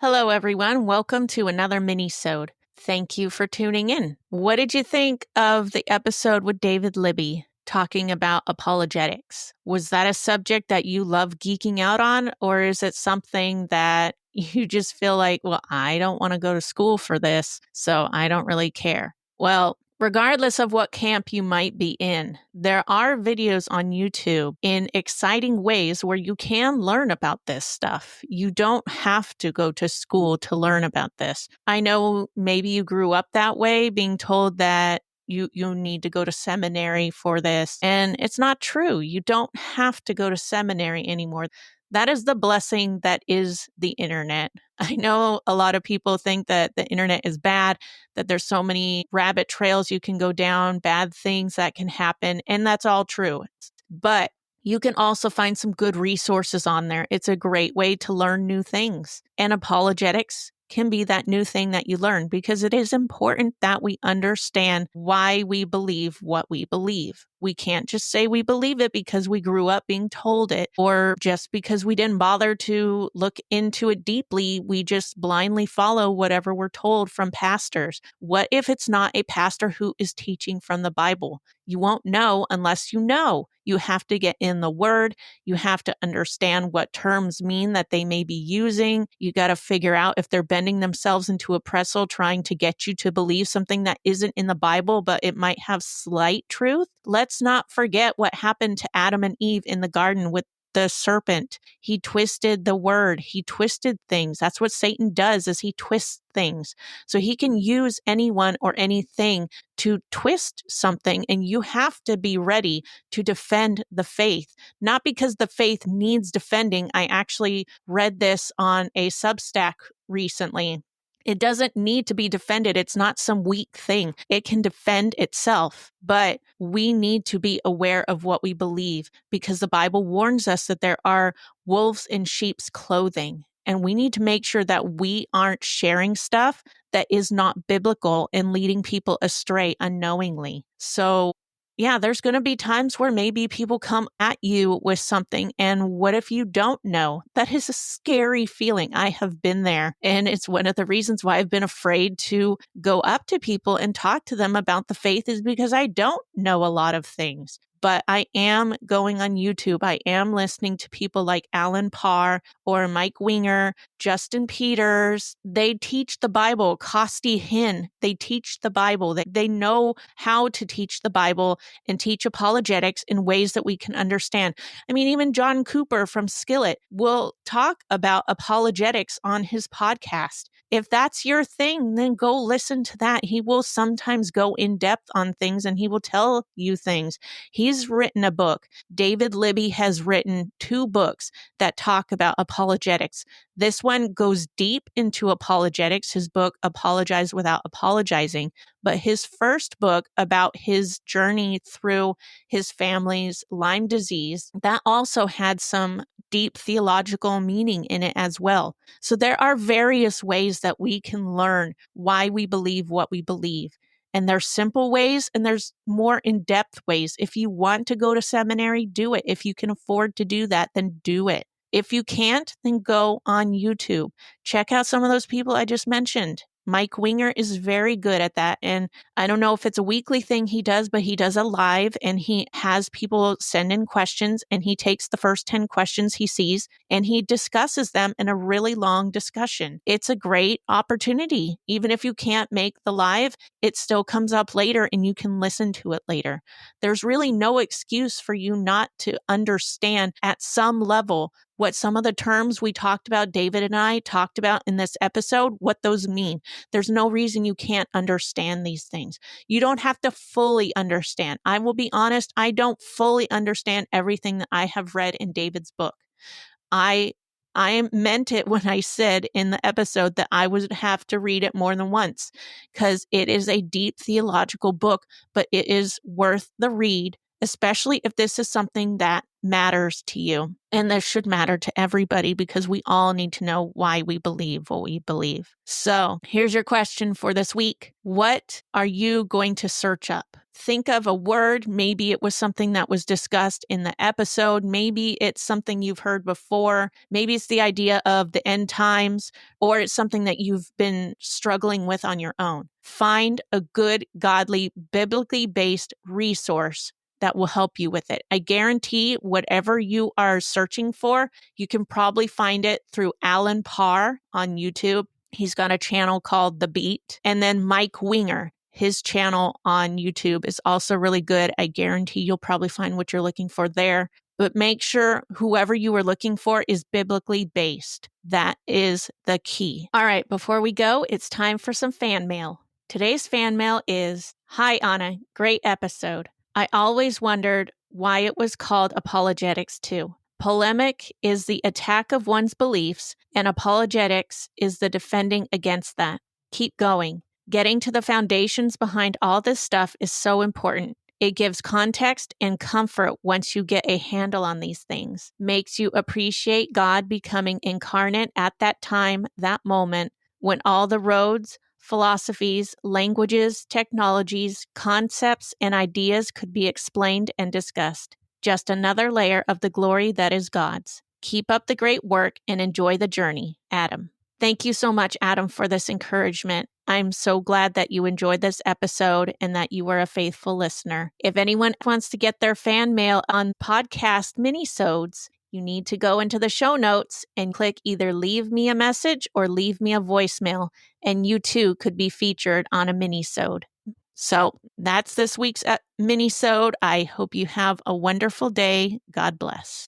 Hello, everyone. Welcome to another Minisode. Thank you for tuning in. What did you think of the episode with David Libby talking about apologetics? Was that a subject that you love geeking out on, or is it something that you just feel like, well, I don't want to go to school for this, so I don't really care? Well, regardless of what camp you might be in, there are videos on YouTube in exciting ways where you can learn about this stuff. You don't have to go to school to learn about this. I know maybe you grew up that way, being told that you need to go to seminary for this. And it's not true. You don't have to go to seminary anymore. That is the blessing that is the internet. I know a lot of people think that the internet is bad, that there's so many rabbit trails you can go down, bad things that can happen, and that's all true. But you can also find some good resources on there. It's a great way to learn new things. And apologetics can be that new thing that you learn because it is important that we understand why we believe what we believe. We can't just say we believe it because we grew up being told it, or just because we didn't bother to look into it deeply. We just blindly follow whatever we're told from pastors. What if it's not a pastor who is teaching from the Bible? You won't know unless you know. You have to get in the word. You have to understand what terms mean that they may be using. You got to figure out if they're bending themselves into a pretzel trying to get you to believe something that isn't in the Bible, but it might have slight truth. Let's not forget what happened to Adam and Eve in the garden with the serpent. He twisted the word. He twisted things. That's what Satan does, is he twists things. So he can use anyone or anything to twist something, and you have to be ready to defend the faith. Not because the faith needs defending. I actually read this on a Substack recently. It doesn't need to be defended. It's not some weak thing. It can defend itself, but we need to be aware of what we believe because the Bible warns us that there are wolves in sheep's clothing. And we need to make sure that we aren't sharing stuff that is not biblical and leading people astray unknowingly. So yeah, there's going to be times where maybe people come at you with something. And what if you don't know? That is a scary feeling. I have been there. And it's one of the reasons why I've been afraid to go up to people and talk to them about the faith, is because I don't know a lot of things. But I am going on YouTube. I am listening to people like Alan Parr or Mike Winger, Justin Peters. They teach the Bible. Costi Hinn, they teach the Bible. They know how to teach the Bible and teach apologetics in ways that we can understand. I mean, even John Cooper from Skillet will talk about apologetics on his podcast. If that's your thing, then go listen to that. He will sometimes go in depth on things and he will tell you things. He's written a book. David Libby has written 2 books that talk about apologetics. This one goes deep into apologetics, his book, Apologize Without Apologizing. But his first book about his journey through his family's Lyme disease, that also had some deep theological meaning in it as well. So there are various ways that we can learn why we believe what we believe. And there's simple ways and there's more in-depth ways. If you want to go to seminary, do it. If you can afford to do that, then do it. If you can't, then go on YouTube. Check out some of those people I just mentioned. Mike Winger is very good at that. And I don't know if it's a weekly thing he does, but he does a live and he has people send in questions and he takes the first 10 questions he sees and he discusses them in a really long discussion. It's a great opportunity. Even if you can't make the live, it still comes up later and you can listen to it later. There's really no excuse for you not to understand at some level what some of the terms we talked about, David and I talked about in this episode, what those mean. There's no reason you can't understand these things. You don't have to fully understand. I will be honest, I don't fully understand everything that I have read in David's book. I meant it when I said in the episode that I would have to read it more than once because it is a deep theological book, but it is worth the read. especially if this is something that matters to you. And this should matter to everybody because we all need to know why we believe what we believe. So here's your question for this week. What are you going to search up? Think of a word. Maybe it was something that was discussed in the episode. Maybe it's something you've heard before. Maybe it's the idea of the end times, or it's something that you've been struggling with on your own. Find a good, godly, biblically based resource that will help you with it. I guarantee whatever you are searching for, you can probably find it through Alan Parr on YouTube. He's got a channel called The Beat. And then Mike Winger, his channel on YouTube is also really good. I guarantee you'll probably find what you're looking for there. But make sure whoever you are looking for is biblically based. That is the key. All right, before we go, it's time for some fan mail. Today's fan mail is, "Hi, Anna. Great episode. I always wondered why it was called apologetics too. Polemic is the attack of one's beliefs, and apologetics is the defending against that. Keep going. Getting to the foundations behind all this stuff is so important. It gives context and comfort once you get a handle on these things. Makes you appreciate God becoming incarnate at that time, that moment, when all the roads, philosophies, languages, technologies, concepts, and ideas could be explained and discussed. Just another layer of the glory that is God's. Keep up the great work and enjoy the journey, Adam." Thank you so much, Adam, for this encouragement. I'm so glad that you enjoyed this episode and that you were a faithful listener. If anyone wants to get their fan mail on podcast minisodes, you need to go into the show notes and click either leave me a message or leave me a voicemail, and you too could be featured on a minisode. So that's this week's minisode. I hope you have a wonderful day. God bless.